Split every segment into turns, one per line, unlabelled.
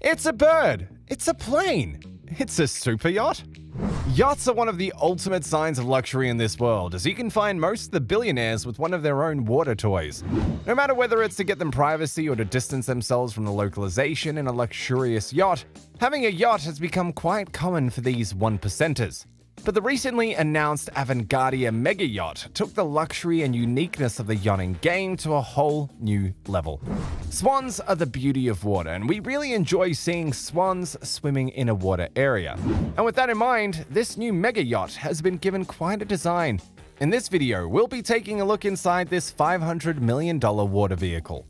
It's a bird. It's a plane. It's a super yacht. Yachts are one of the ultimate signs of luxury in this world, as you can find most of the billionaires with one of their own water toys. No matter whether it's to get them privacy or to distance themselves from the localization in a luxurious yacht, having a yacht has become quite common for these one-percenters. But the recently announced Avanguardia mega-yacht took the luxury and uniqueness of the yachting game to a whole new level. Swans are the beauty of water, and we really enjoy seeing swans swimming in a water area. And with that in mind, this new mega-yacht has been given quite a design. In this video, we'll be taking a look inside this $500 million water vehicle.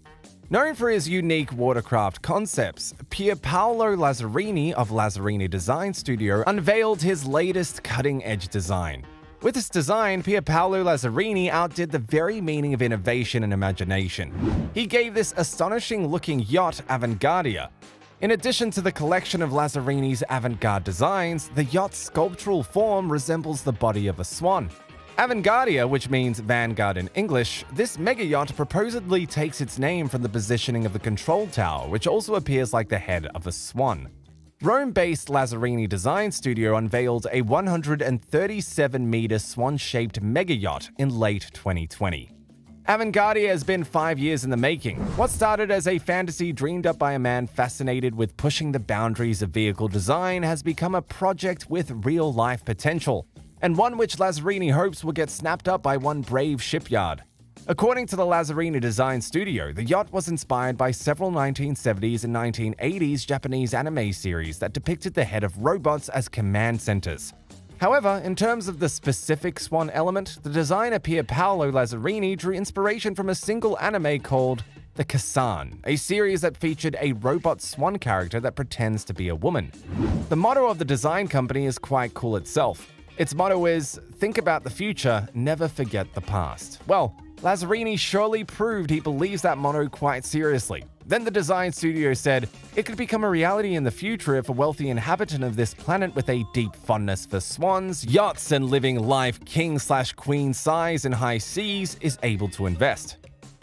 Known for his unique watercraft concepts, Pierpaolo Lazzarini of Lazzarini Design Studio unveiled his latest cutting-edge design. With this design, Pierpaolo Lazzarini outdid the very meaning of innovation and imagination. He gave this astonishing-looking yacht Avanguardia. In addition to the collection of Lazzarini's avant-garde designs, the yacht's sculptural form resembles the body of a swan. Avanguardia, which means vanguard in English, this mega-yacht proposedly takes its name from the positioning of the control tower, which also appears like the head of a swan. Rome-based Lazzarini Design Studio unveiled a 137-meter swan-shaped mega-yacht in late 2020. Avanguardia has been 5 years in the making. What started as a fantasy dreamed up by a man fascinated with pushing the boundaries of vehicle design has become a project with real-life potential, and one which Lazzarini hopes will get snapped up by one brave shipyard. According to the Lazzarini Design Studio, the yacht was inspired by several 1970s and 1980s Japanese anime series that depicted the head of robots as command centers. However, in terms of the specific swan element, the designer Pierpaolo Lazzarini drew inspiration from a single anime called The Kasan, a series that featured a robot swan character that pretends to be a woman. The motto of the design company is quite cool itself. Its motto is, "Think about the future, never forget the past." Well, Lazzarini surely proved he believes that motto quite seriously. Then the design studio said, it could become a reality in the future if a wealthy inhabitant of this planet with a deep fondness for swans, yachts, and living life king/queen size in high seas is able to invest.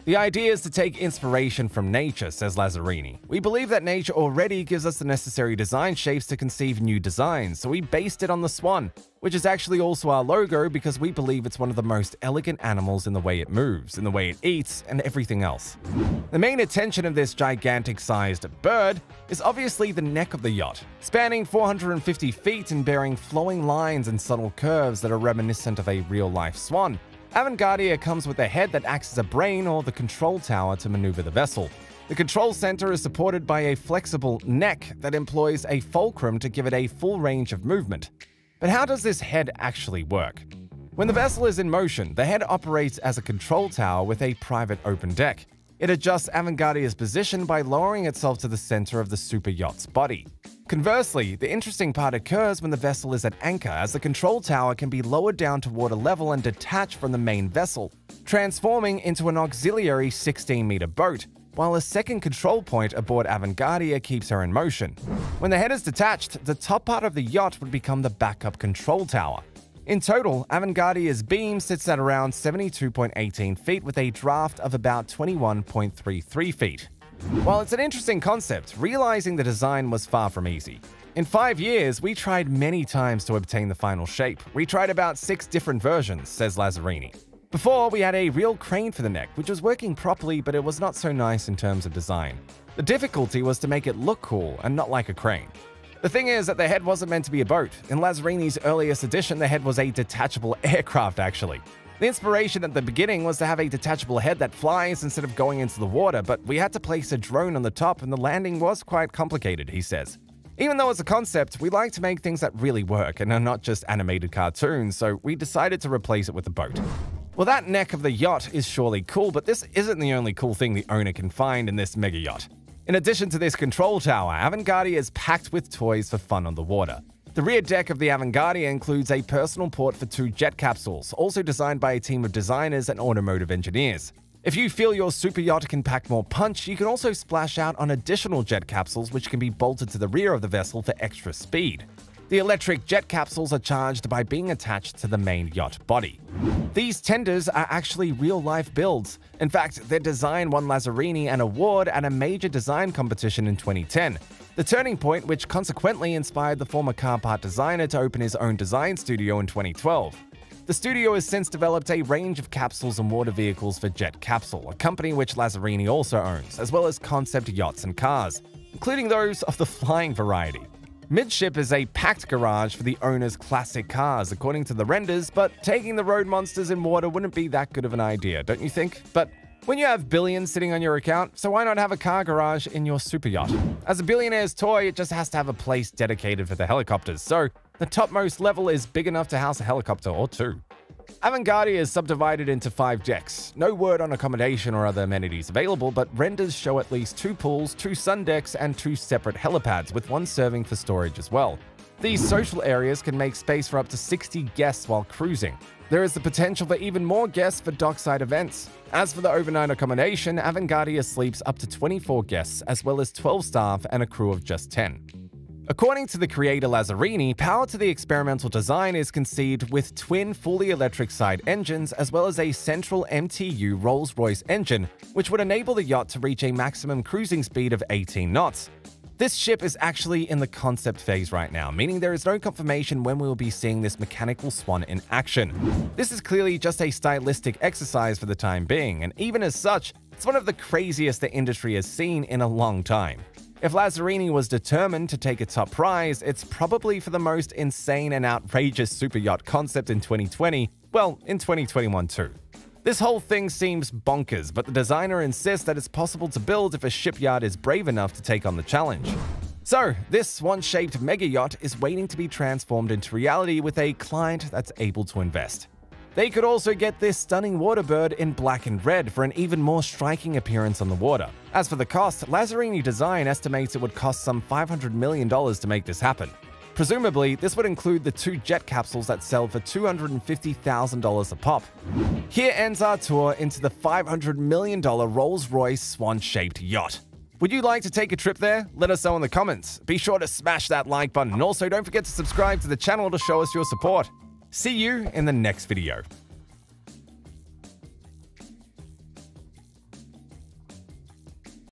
The idea is to take inspiration from nature, says Lazzarini. We believe that nature already gives us the necessary design shapes to conceive new designs, so we based it on the swan, which is actually also our logo because we believe it's one of the most elegant animals in the way it moves, in the way it eats, and everything else. The main attention of this gigantic-sized bird is obviously the neck of the yacht, spanning 450 feet and bearing flowing lines and subtle curves that are reminiscent of a real-life swan. Avanguardia comes with a head that acts as a brain or the control tower to maneuver the vessel. The control center is supported by a flexible neck that employs a fulcrum to give it a full range of movement. But how does this head actually work? When the vessel is in motion, the head operates as a control tower with a private open deck. It adjusts Avanguardia's position by lowering itself to the center of the super yacht's body. Conversely, the interesting part occurs when the vessel is at anchor, as the control tower can be lowered down to water level and detached from the main vessel, transforming into an auxiliary 16-meter boat, while a second control point aboard Avanguardia keeps her in motion. When the head is detached, the top part of the yacht would become the backup control tower. In total, Avanguardia's beam sits at around 72.18 feet with a draft of about 21.33 feet. While it's an interesting concept, realizing the design was far from easy. In 5 years, we tried many times to obtain the final shape. We tried about 6 different versions, says Lazzarini. Before, we had a real crane for the neck, which was working properly, but it was not so nice in terms of design. The difficulty was to make it look cool and not like a crane. The thing is that the head wasn't meant to be a boat. In Lazzarini's earliest edition, the head was a detachable aircraft, actually. The inspiration at the beginning was to have a detachable head that flies instead of going into the water, but we had to place a drone on the top and the landing was quite complicated, he says. Even though it's a concept, we like to make things that really work and are not just animated cartoons, so we decided to replace it with a boat. Well, that neck of the yacht is surely cool, but this isn't the only cool thing the owner can find in this mega yacht. In addition to this control tower, Avanguardia is packed with toys for fun on the water. The rear deck of the Avanguardia includes a personal port for 2 jet capsules, also designed by a team of designers and automotive engineers. If you feel your super yacht can pack more punch, you can also splash out on additional jet capsules which can be bolted to the rear of the vessel for extra speed. The electric jet capsules are charged by being attached to the main yacht body. These tenders are actually real-life builds. In fact, their design won Lazzarini an award at a major design competition in 2010. The turning point which consequently inspired the former car part designer to open his own design studio in 2012. The studio has since developed a range of capsules and water vehicles for Jet Capsule, a company which Lazzarini also owns, as well as concept yachts and cars, including those of the flying variety. Midship is a packed garage for the owner's classic cars, according to the renders, but taking the road monsters in water wouldn't be that good of an idea, don't you think? But when you have billions sitting on your account, so why not have a car garage in your super yacht? As a billionaire's toy, it just has to have a place dedicated for the helicopters, so the topmost level is big enough to house a helicopter or two. Avanguardia is subdivided into 5 decks. No word on accommodation or other amenities available, but renders show at least 2 pools, 2 sun decks, and 2 separate helipads, with one serving for storage as well. These social areas can make space for up to 60 guests while cruising. There is the potential for even more guests for dockside events. As for the overnight accommodation, Avanguardia sleeps up to 24 guests, as well as 12 staff and a crew of just 10. According to the creator Lazzarini, power to the experimental design is conceived with twin fully electric side engines as well as a central MTU Rolls-Royce engine, which would enable the yacht to reach a maximum cruising speed of 18 knots. This ship is actually in the concept phase right now, meaning there is no confirmation when we will be seeing this mechanical swan in action. This is clearly just a stylistic exercise for the time being, and even as such, it's one of the craziest the industry has seen in a long time. If Lazzarini was determined to take a top prize, it's probably for the most insane and outrageous super yacht concept in 2020, well, in 2021 too. This whole thing seems bonkers, but the designer insists that it's possible to build if a shipyard is brave enough to take on the challenge. So, this swan-shaped mega-yacht is waiting to be transformed into reality with a client that's able to invest. They could also get this stunning waterbird in black and red for an even more striking appearance on the water. As for the cost, Lazzarini Design estimates it would cost some $500 million to make this happen. Presumably, this would include the 2 jet capsules that sell for $250,000 a pop. Here ends our tour into the $500 million Rolls-Royce Swan-Shaped Yacht. Would you like to take a trip there? Let us know in the comments. Be sure to smash that like button, and also don't forget to subscribe to the channel to show us your support. See you in the next video.